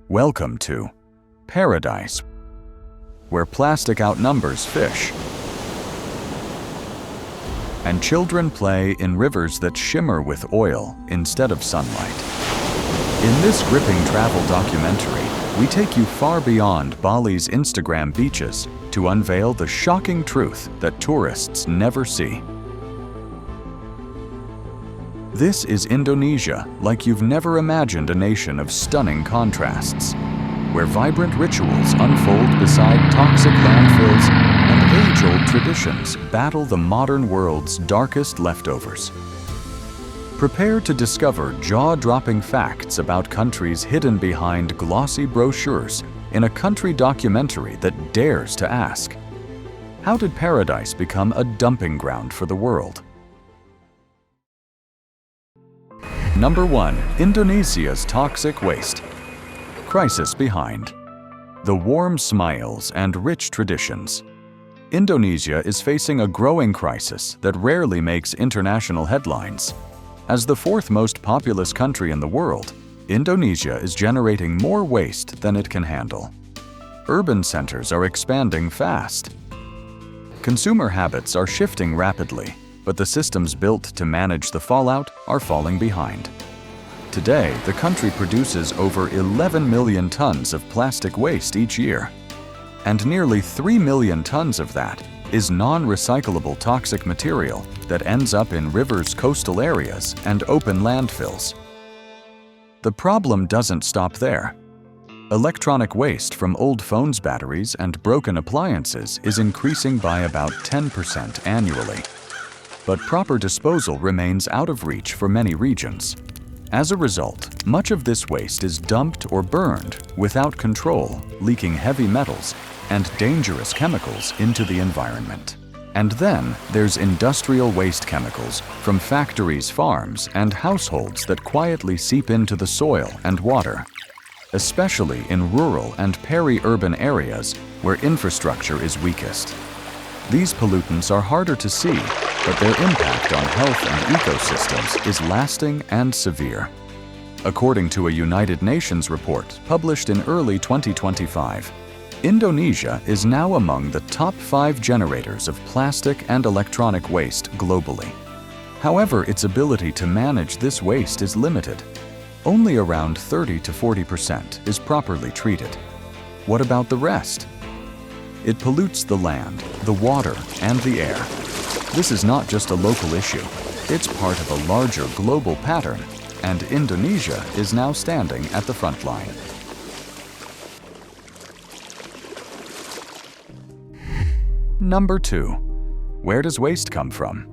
Welcome to paradise, where plastic outnumbers fish, and children play in rivers that shimmer with oil instead of sunlight. In this gripping travel documentary, we take you far beyond Bali's Instagram beaches to unveil the shocking truth that tourists never see. This is Indonesia, like you've never imagined, a nation of stunning contrasts, where vibrant rituals unfold beside toxic landfills and age-old traditions battle the modern world's darkest leftovers. Prepare to discover jaw-dropping facts about countries hidden behind glossy brochures in a country documentary that dares to ask, how did paradise become a dumping ground for the world? Number 1. Indonesia's toxic waste. Crisis behind. The warm smiles and rich traditions. Indonesia is facing a growing crisis that rarely makes international headlines. As the fourth most populous country in the world, Indonesia is generating more waste than it can handle. Urban centers are expanding fast. Consumer habits are shifting rapidly, but the systems built to manage the fallout are falling behind. Today, the country produces over 11 million tons of plastic waste each year, and nearly 3 million tons of that is non-recyclable toxic material that ends up in rivers, coastal areas, and open landfills. The problem doesn't stop there. Electronic waste from old phones' batteries and broken appliances is increasing by about 10% annually. But proper disposal remains out of reach for many regions. As a result, much of this waste is dumped or burned without control, leaking heavy metals and dangerous chemicals into the environment. And then there's industrial waste chemicals from factories, farms, and households that quietly seep into the soil and water, especially in rural and peri-urban areas where infrastructure is weakest. These pollutants are harder to see, but their impact on health and ecosystems is lasting and severe. According to a United Nations report published in early 2025, Indonesia is now among the top 5 generators of plastic and electronic waste globally. However, its ability to manage this waste is limited. Only around 30 to 40% is properly treated. What about the rest? It pollutes the land, the water, and the air. This is not just a local issue. It's part of a larger global pattern, and Indonesia is now standing at the front line. Number 2. Where does waste come from?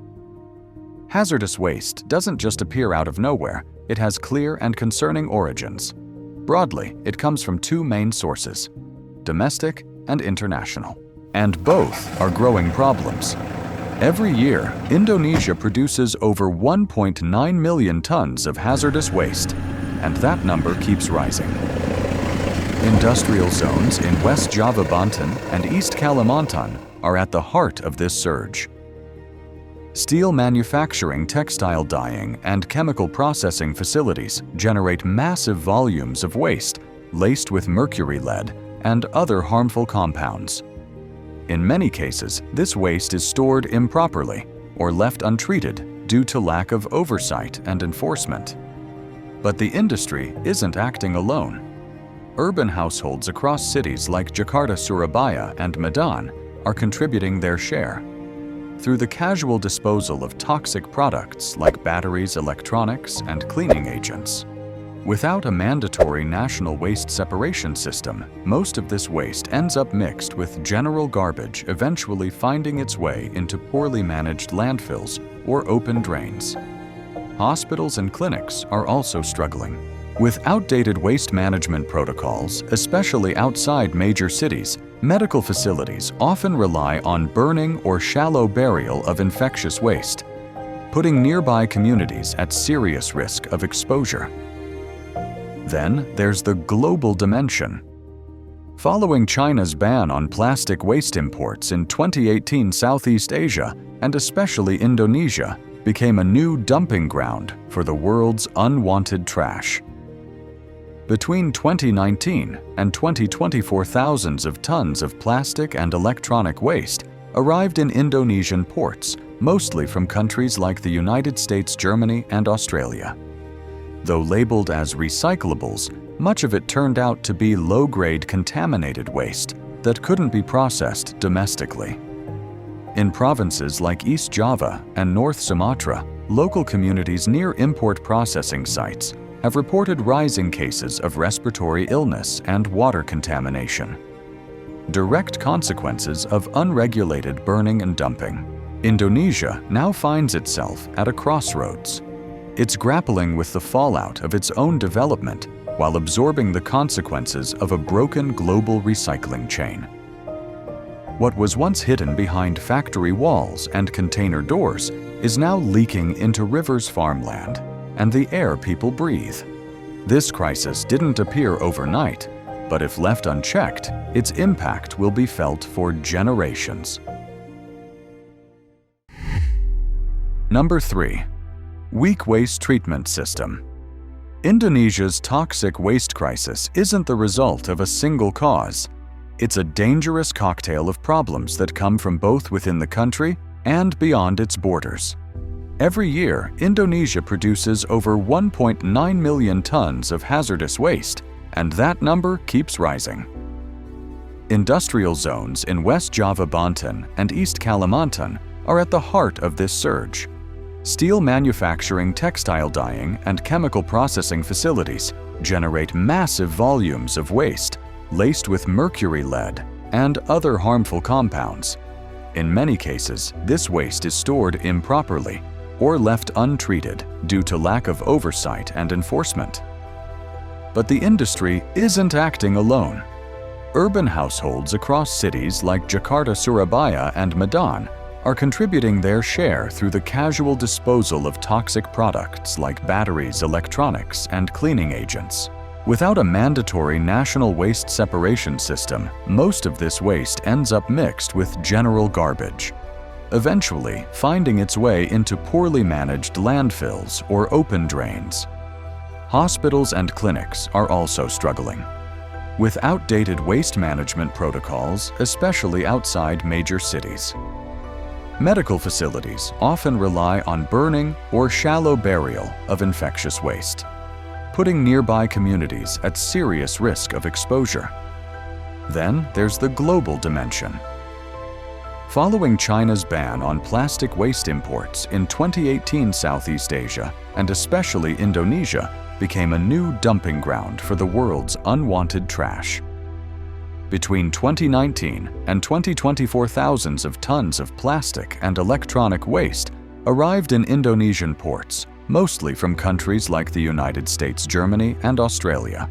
Hazardous waste doesn't just appear out of nowhere. It has clear and concerning origins. Broadly, it comes from 2 main sources: domestic and international. And both are growing problems. Every year, Indonesia produces over 1.9 million tons of hazardous waste, and that number keeps rising. Industrial zones in West Java, Banten, and East Kalimantan are at the heart of this surge. Steel manufacturing, textile dyeing, and chemical processing facilities generate massive volumes of waste laced with mercury, lead, and other harmful compounds. In many cases, this waste is stored improperly or left untreated due to lack of oversight and enforcement. But the industry isn't acting alone. Urban households across cities like Jakarta, Surabaya, and Medan are contributing their share. Through the casual disposal of toxic products like batteries, electronics, and cleaning agents. Without a mandatory national waste separation system, most of this waste ends up mixed with general garbage, eventually finding its way into poorly managed landfills or open drains. Hospitals and clinics are also struggling. With outdated waste management protocols, especially outside major cities, medical facilities often rely on burning or shallow burial of infectious waste, putting nearby communities at serious risk of exposure. Then there's the global dimension. Following China's ban on plastic waste imports in 2018, Southeast Asia, and especially Indonesia, became a new dumping ground for the world's unwanted trash. Between 2019 and 2024, thousands of tons of plastic and electronic waste arrived in Indonesian ports, mostly from countries like the United States, Germany, and Australia. Though labeled as recyclables, much of it turned out to be low-grade contaminated waste that couldn't be processed domestically. In provinces like East Java and North Sumatra, local communities near import processing sites have reported rising cases of respiratory illness and water contamination. Direct consequences of unregulated burning and dumping. Indonesia now finds itself at a crossroads. It's grappling with the fallout of its own development while absorbing the consequences of a broken global recycling chain. What was once hidden behind factory walls and container doors is now leaking into rivers, farmland, and the air people breathe. This crisis didn't appear overnight, but if left unchecked, its impact will be felt for generations. Number 3. Weak waste treatment system. Indonesia's toxic waste crisis isn't the result of a single cause. It's a dangerous cocktail of problems that come from both within the country and beyond its borders. Every year, Indonesia produces over 1.9 million tons of hazardous waste, and that number keeps rising. Industrial zones in West Java, Banten, and East Kalimantan are at the heart of this surge. Steel manufacturing, textile dyeing, and chemical processing facilities generate massive volumes of waste laced with mercury, lead, and other harmful compounds. In many cases, this waste is stored improperly or left untreated due to lack of oversight and enforcement. But the industry isn't acting alone. Urban households across cities like Jakarta, Surabaya, and Medan are contributing their share through the casual disposal of toxic products like batteries, electronics, and cleaning agents. Without a mandatory national waste separation system, most of this waste ends up mixed with general garbage, eventually finding its way into poorly managed landfills or open drains. Hospitals and clinics are also struggling with outdated waste management protocols, especially outside major cities. Medical facilities often rely on burning or shallow burial of infectious waste, putting nearby communities at serious risk of exposure. Then there's the global dimension. Following China's ban on plastic waste imports in 2018, Southeast Asia, and especially Indonesia, became a new dumping ground for the world's unwanted trash. Between 2019 and 2024, thousands of tons of plastic and electronic waste arrived in Indonesian ports, mostly from countries like the United States, Germany, and Australia.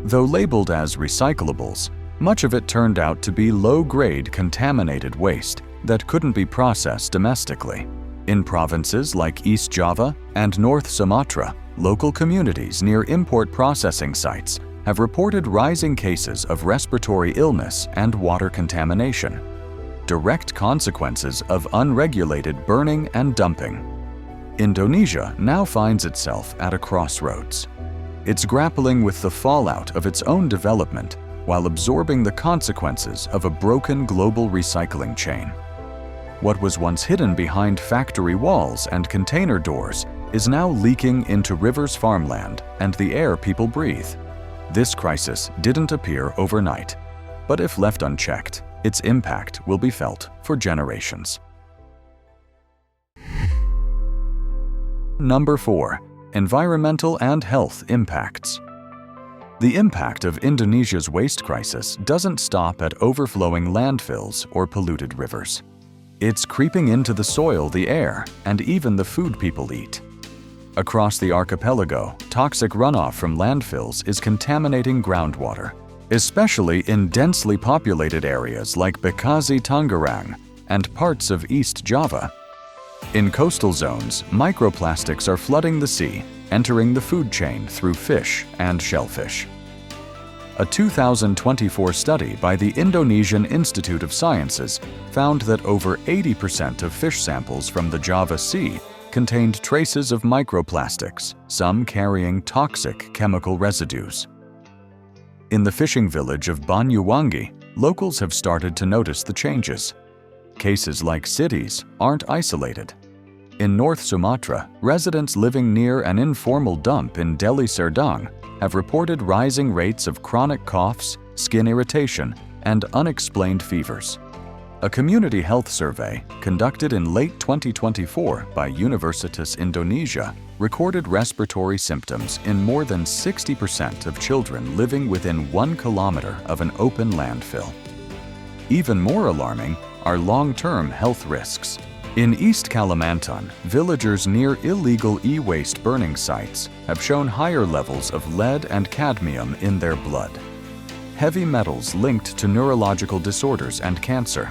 Though labeled as recyclables, much of it turned out to be low-grade contaminated waste that couldn't be processed domestically. In provinces like East Java and North Sumatra, local communities near import processing sites have reported rising cases of respiratory illness and water contamination, direct consequences of unregulated burning and dumping. Indonesia now finds itself at a crossroads. It's grappling with the fallout of its own development while absorbing the consequences of a broken global recycling chain. What was once hidden behind factory walls and container doors is now leaking into rivers, farmland, and the air people breathe. This crisis didn't appear overnight, but if left unchecked, its impact will be felt for generations. Number 4. Environmental and health impacts. The impact of Indonesia's waste crisis doesn't stop at overflowing landfills or polluted rivers. It's creeping into the soil, the air, and even the food people eat. Across the archipelago, toxic runoff from landfills is contaminating groundwater, especially in densely populated areas like Bekasi, Tangerang, and parts of East Java. In coastal zones, microplastics are flooding the sea, entering the food chain through fish and shellfish. A 2024 study by the Indonesian Institute of Sciences found that over 80% of fish samples from the Java Sea contained traces of microplastics, some carrying toxic chemical residues. In the fishing village of Banyuwangi, locals have started to notice the changes. Cases like cities aren't isolated. In North Sumatra, residents living near an informal dump in Deli Serdang have reported rising rates of chronic coughs, skin irritation, and unexplained fevers. A community health survey conducted in late 2024 by Universitas Indonesia recorded respiratory symptoms in more than 60% of children living within 1 kilometer of an open landfill. Even more alarming are long-term health risks. In East Kalimantan, villagers near illegal e-waste burning sites have shown higher levels of lead and cadmium in their blood. Heavy metals linked to neurological disorders and cancer.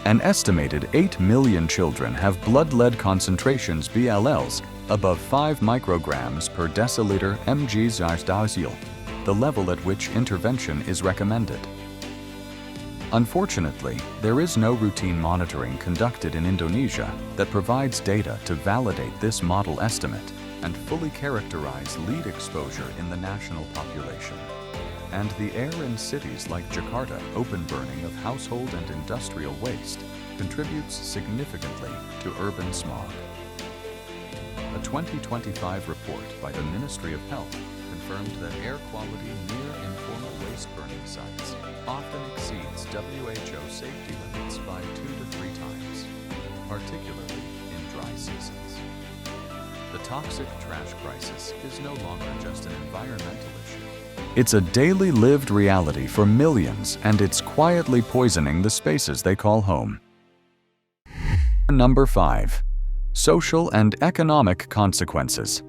An estimated 8 million children have blood lead concentrations BLLs above 5 micrograms per deciliter mg/dL, the level at which intervention is recommended. Unfortunately, there is no routine monitoring conducted in Indonesia that provides data to validate this model estimate and fully characterize lead exposure in the national population. And the air in cities like Jakarta, open burning of household and industrial waste contributes significantly to urban smog. A 2025 report by the Ministry of Health confirmed that air quality near informal waste burning sites often exceeds WHO safety limits by 2 to 3 times, particularly in dry seasons. The toxic trash crisis is no longer just an environmental issue. It's a daily lived reality for millions, and it's quietly poisoning the spaces they call home. Number 5. Social and economic consequences.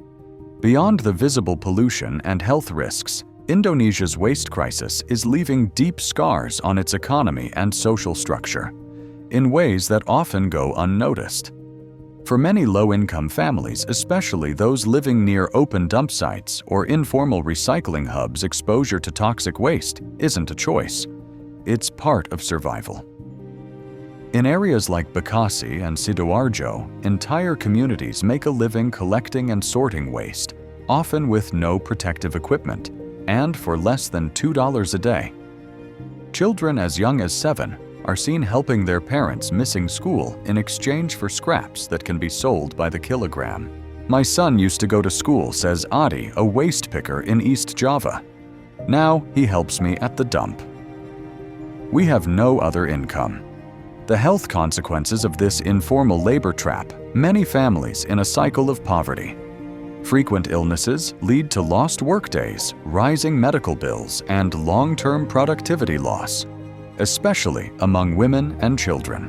Beyond the visible pollution and health risks, Indonesia's waste crisis is leaving deep scars on its economy and social structure, in ways that often go unnoticed. For many low-income families, especially those living near open dump sites or informal recycling hubs, exposure to toxic waste isn't a choice. It's part of survival. In areas like Bekasi and Sidoarjo, entire communities make a living collecting and sorting waste, often with no protective equipment, and for less than $2 a day. Children as young as 7 are seen helping their parents missing school in exchange for scraps that can be sold by the kilogram. "My son used to go to school," says Adi, a waste picker in East Java. "Now he helps me at the dump." We have no other income. The health consequences of this informal labor trap many families in a cycle of poverty. Frequent illnesses lead to lost workdays, rising medical bills, and long-term productivity loss, especially among women and children.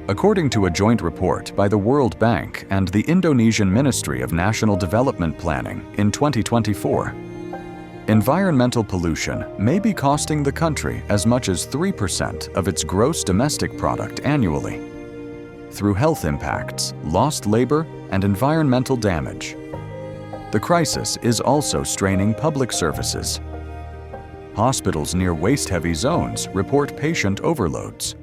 According to a joint report by the World Bank and the Indonesian Ministry of National Development Planning in 2024, environmental pollution may be costing the country as much as 3% of its gross domestic product annually, through health impacts, lost labor, and environmental damage. The crisis is also straining public services. Hospitals near waste-heavy zones report patient overloads,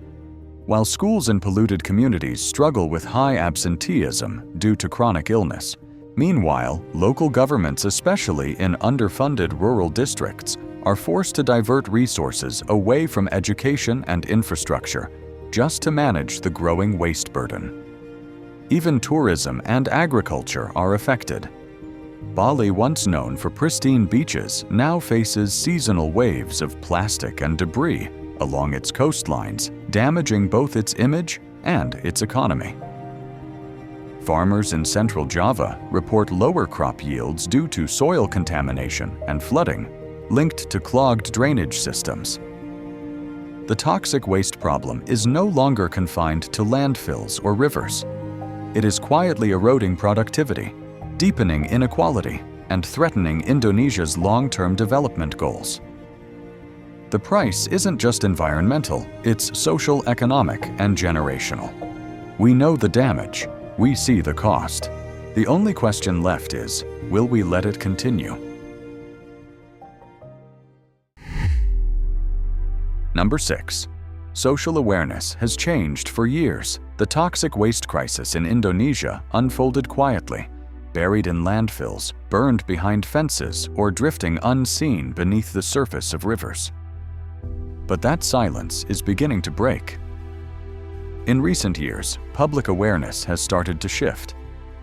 while schools in polluted communities struggle with high absenteeism due to chronic illness. Meanwhile, local governments, especially in underfunded rural districts, are forced to divert resources away from education and infrastructure just to manage the growing waste burden. Even tourism and agriculture are affected. Bali, once known for pristine beaches, now faces seasonal waves of plastic and debris along its coastlines, damaging both its image and its economy. Farmers in central Java report lower crop yields due to soil contamination and flooding, linked to clogged drainage systems. The toxic waste problem is no longer confined to landfills or rivers. It is quietly eroding productivity, deepening inequality, and threatening Indonesia's long-term development goals. The price isn't just environmental, it's social, economic, and generational. We know the damage, we see the cost. The only question left is, will we let it continue? Number 6. Social awareness has changed for years. the toxic waste crisis in Indonesia unfolded quietly, buried in landfills, burned behind fences, or drifting unseen beneath the surface of rivers. But that silence is beginning to break. In recent years, public awareness has started to shift.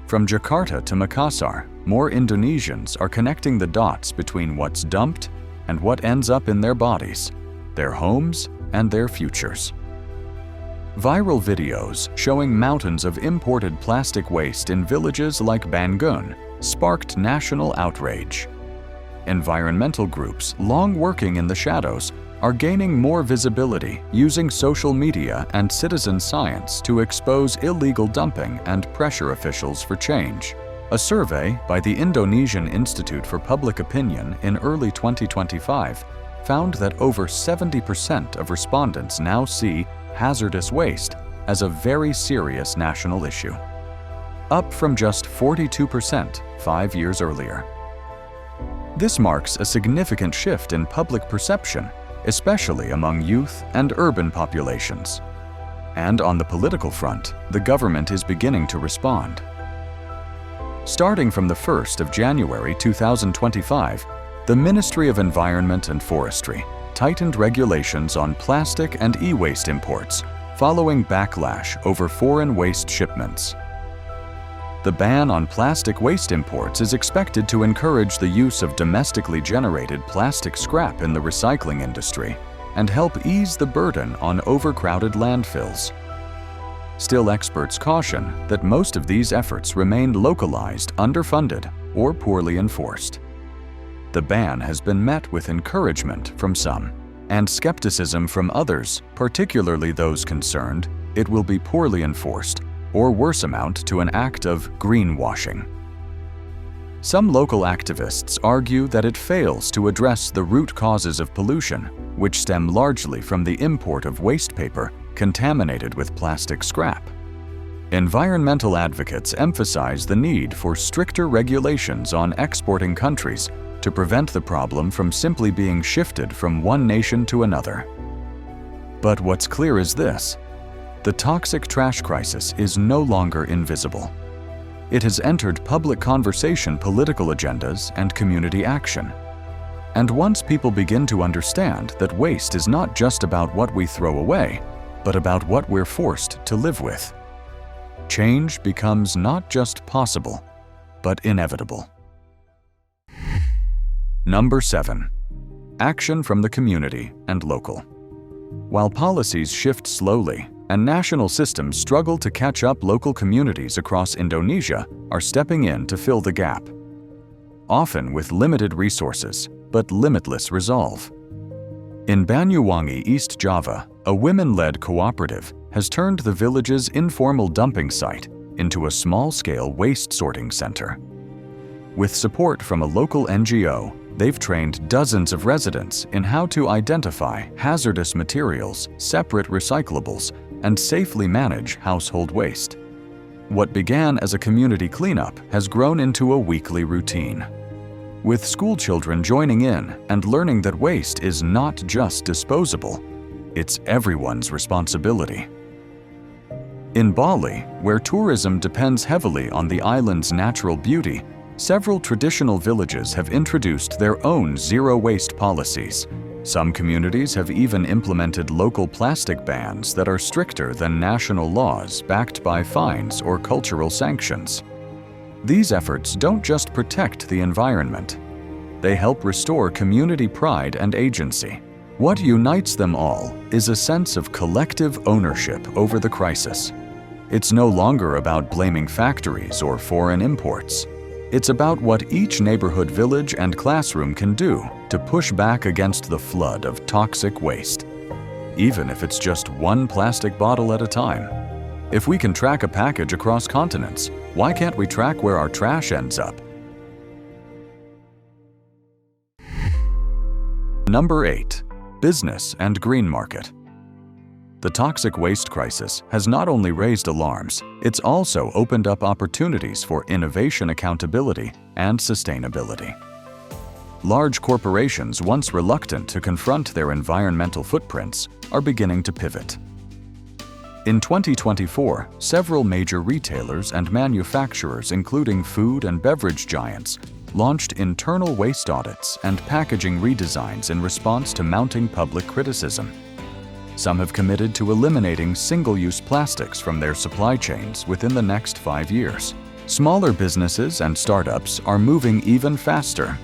From Jakarta to Makassar, more Indonesians are connecting the dots between what's dumped and what ends up in their bodies, their homes, and their futures. Viral videos showing mountains of imported plastic waste in villages like Bangun sparked national outrage. Environmental groups, long working in the shadows, are gaining more visibility using social media and citizen science to expose illegal dumping and pressure officials for change. A survey by the Indonesian Institute for Public Opinion in early 2025 found that over 70% of respondents now see hazardous waste as a very serious national issue, up from just 42% 5 years earlier. This marks a significant shift in public perception, especially among youth and urban populations. And on the political front, the government is beginning to respond. Starting from the 1st of January 2025, the Ministry of Environment and Forestry tightened regulations on plastic and e-waste imports following backlash over foreign waste shipments. The ban on plastic waste imports is expected to encourage the use of domestically generated plastic scrap in the recycling industry and help ease the burden on overcrowded landfills. Still, experts caution that most of these efforts remain localized, underfunded, or poorly enforced. The ban has been met with encouragement from some and skepticism from others, particularly those concerned it will be poorly enforced or worse amount to an act of greenwashing. Some local activists argue that it fails to address the root causes of pollution, which stem largely from the import of waste paper contaminated with plastic scrap. Environmental advocates emphasize the need for stricter regulations on exporting countries to prevent the problem from simply being shifted from one nation to another. But what's clear is this: the toxic trash crisis is no longer invisible. It has entered public conversation, political agendas, and community action. And once people begin to understand that waste is not just about what we throw away, but about what we're forced to live with, change becomes not just possible, but inevitable. Number 7. Action from the community and local. While policies shift slowly and national systems struggle to catch up, local communities across Indonesia are stepping in to fill the gap, often with limited resources but limitless resolve. In Banyuwangi, East Java, a women-led cooperative has turned the village's informal dumping site into a small-scale waste sorting center. With support from a local NGO, they've trained dozens of residents in how to identify hazardous materials, separate recyclables, and safely manage household waste. What began as a community cleanup has grown into a weekly routine, with school children joining in and learning that waste is not just disposable, it's everyone's responsibility. In Bali, where tourism depends heavily on the island's natural beauty, several traditional villages have introduced their own zero-waste policies. Some communities have even implemented local plastic bans that are stricter than national laws, backed by fines or cultural sanctions. These efforts don't just protect the environment. They help restore community pride and agency. What unites them all is a sense of collective ownership over the crisis. It's no longer about blaming factories or foreign imports. It's about what each neighborhood, village, and classroom can do to push back against the flood of toxic waste, even if it's just one plastic bottle at a time. If we can track a package across continents, why can't we track where our trash ends up? Number 8. Business and green market. The toxic waste crisis has not only raised alarms, it's also opened up opportunities for innovation, accountability, and sustainability. Large corporations, once reluctant to confront their environmental footprints, are beginning to pivot. In 2024, several major retailers and manufacturers, including food and beverage giants, launched internal waste audits and packaging redesigns in response to mounting public criticism. Some have committed to eliminating single-use plastics from their supply chains within the next 5 years. Smaller businesses and startups are moving even faster.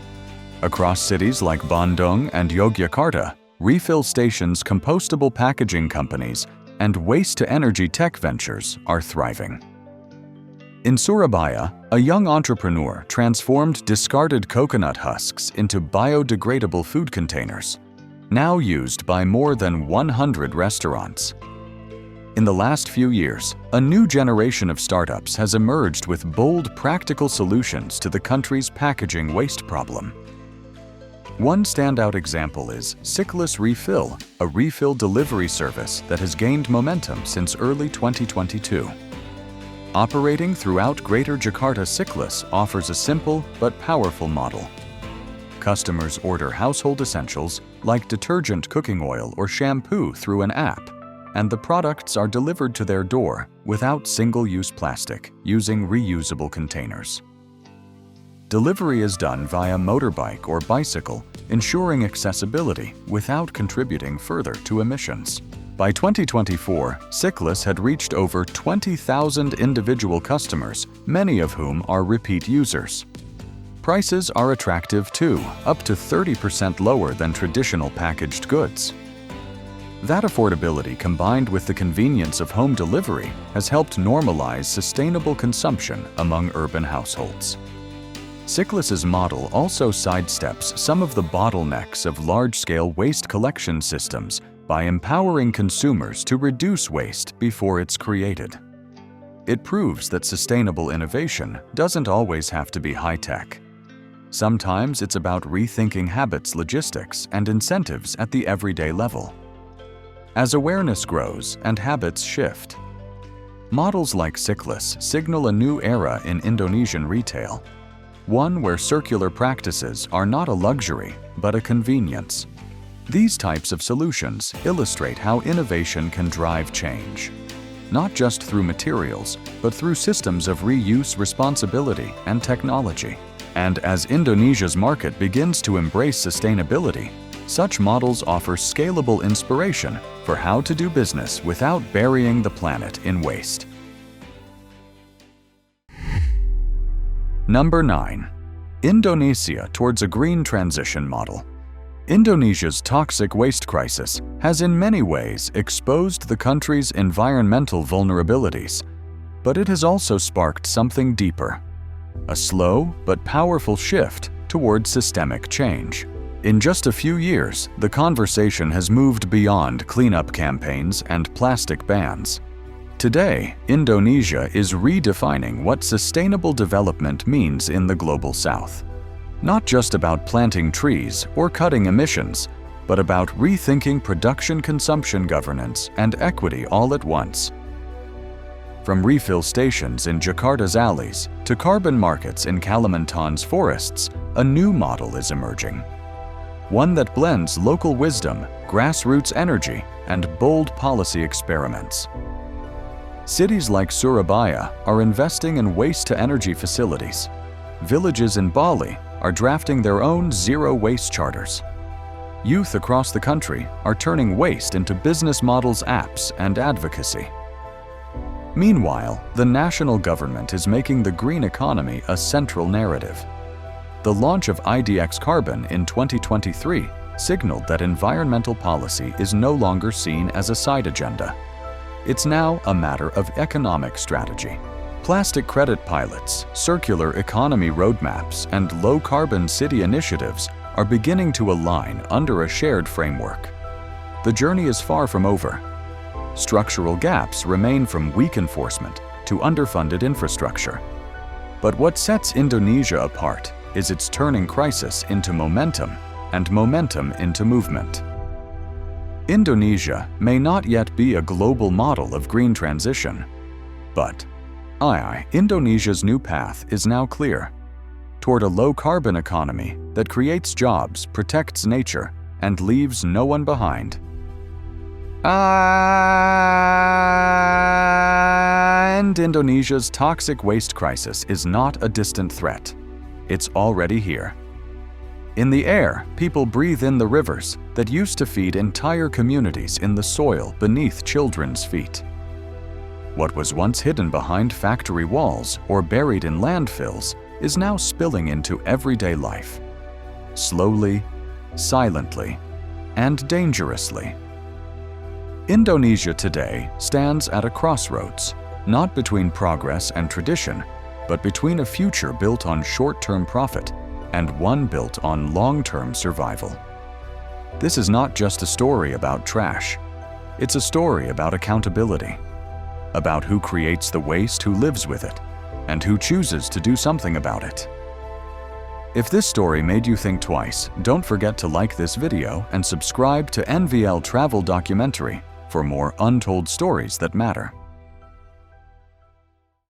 Across cities like Bandung and Yogyakarta, refill stations, compostable packaging companies, and waste-to-energy tech ventures are thriving. In Surabaya, a young entrepreneur transformed discarded coconut husks into biodegradable food containers, now used by more than 100 restaurants. In the last few years, a new generation of startups has emerged with bold, practical solutions to the country's packaging waste problem. One standout example is Cyclus Refill, a refill delivery service that has gained momentum since early 2022. Operating throughout Greater Jakarta, Cyclus offers a simple but powerful model. Customers order household essentials like detergent, cooking oil, or shampoo through an app, and the products are delivered to their door without single-use plastic, using reusable containers. Delivery is done via motorbike or bicycle, ensuring accessibility without contributing further to emissions. By 2024, Cyclus had reached over 20,000 individual customers, many of whom are repeat users. Prices are attractive too, up to 30% lower than traditional packaged goods. That affordability, combined with the convenience of home delivery, has helped normalize sustainable consumption among urban households. Cyclus's model also sidesteps some of the bottlenecks of large-scale waste collection systems by empowering consumers to reduce waste before it's created. It proves that sustainable innovation doesn't always have to be high-tech. Sometimes it's about rethinking habits, logistics, and incentives at the everyday level. As awareness grows and habits shift, models like Cyclus signal a new era in Indonesian retail, one where circular practices are not a luxury, but a convenience. These types of solutions illustrate how innovation can drive change, not just through materials, but through systems of reuse, responsibility, and technology. And as Indonesia's market begins to embrace sustainability, such models offer scalable inspiration for how to do business without burying the planet in waste. Number 9. Indonesia towards a green transition model. Indonesia's toxic waste crisis has in many ways exposed the country's environmental vulnerabilities, but it has also sparked something deeper: a slow but powerful shift towards systemic change. In just a few years, the conversation has moved beyond cleanup campaigns and plastic bans. Today, Indonesia is redefining what sustainable development means in the Global South. Not just about planting trees or cutting emissions, but about rethinking production, consumption, governance, and equity all at once. From refill stations in Jakarta's alleys to carbon markets in Kalimantan's forests, a new model is emerging. One that blends local wisdom, grassroots energy, and bold policy experiments. Cities like Surabaya are investing in waste-to-energy facilities. Villages in Bali are drafting their own zero-waste charters. Youth across the country are turning waste into business models, apps, and advocacy. Meanwhile, the national government is making the green economy a central narrative. The launch of IDX Carbon in 2023 signaled that environmental policy is no longer seen as a side agenda. It's now a matter of economic strategy. Plastic credit pilots, circular economy roadmaps, and low-carbon city initiatives are beginning to align under a shared framework. The journey is far from over. Structural gaps remain, from weak enforcement to underfunded infrastructure. But what sets Indonesia apart is its turning crisis into momentum and momentum into movement. Indonesia may not yet be a global model of green transition, but Indonesia's new path is now clear, toward a low-carbon economy that creates jobs, protects nature, and leaves no one behind. And Indonesia's toxic waste crisis is not a distant threat. It's already here. In the air, people breathe in the rivers that used to feed entire communities in the soil beneath children's feet. What was once hidden behind factory walls or buried in landfills is now spilling into everyday life. Slowly, silently, and dangerously. Indonesia today stands at a crossroads, not between progress and tradition, but between a future built on short-term profit and one built on long-term survival. This is not just a story about trash. It's a story about accountability, about who creates the waste, who lives with it, and who chooses to do something about it. If this story made you think twice, don't forget to like this video and subscribe to NVL Travel Documentary for more untold stories that matter.